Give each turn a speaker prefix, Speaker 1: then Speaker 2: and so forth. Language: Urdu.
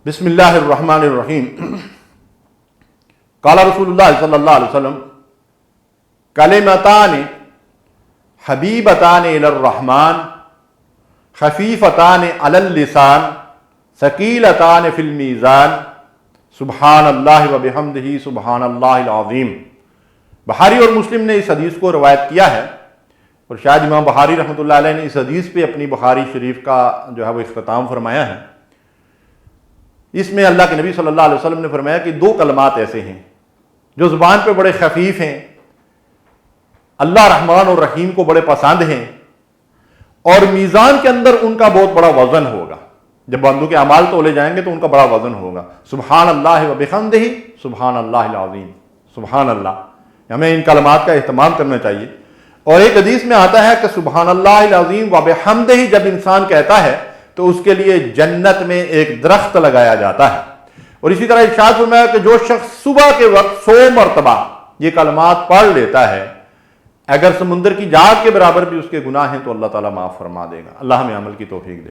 Speaker 1: بسم اللہ الرحمن الرحیم۔ قال رسول اللہ صلی اللہ علیہ وسلم کلمتان حبیبتان الی الرحمن خفیفتان علی اللسان ثقیلتان فی المیزان سبحان اللہ و بحمدہ سبحان اللہ العظیم۔ بخاری اور مسلم نے اس حدیث کو روایت کیا ہے، اور شاید امام بخاری رحمۃ اللہ علیہ نے اس حدیث پہ اپنی بخاری شریف کا جو ہے وہ اختتام فرمایا ہے۔ اس میں اللہ کے نبی صلی اللہ علیہ وسلم نے فرمایا کہ دو کلمات ایسے ہیں جو زبان پہ بڑے خفیف ہیں، اللہ رحمان اور رحیم کو بڑے پسند ہیں، اور میزان کے اندر ان کا بہت بڑا وزن ہوگا۔ جب بندوں کے اعمال تولے جائیں گے تو ان کا بڑا وزن ہوگا۔ سبحان اللہ و بحمدہ سبحان اللہ العظیم۔ سبحان اللہ، ہمیں ان کلمات کا اہتمام کرنا چاہیے۔ اور ایک حدیث میں آتا ہے کہ سبحان اللہ العظیم و بحمدہ جب انسان کہتا ہے تو اس کے لیے جنت میں ایک درخت لگایا جاتا ہے۔ اور اسی طرح ارشاد فرمایا کہ جو شخص صبح کے وقت 100 مرتبہ یہ کلمات پڑھ لیتا ہے، اگر سمندر کی جھاگ کے برابر بھی اس کے گناہ ہیں تو اللہ تعالیٰ معاف فرما دے گا۔ اللہ ہمیں عمل کی توفیق دے۔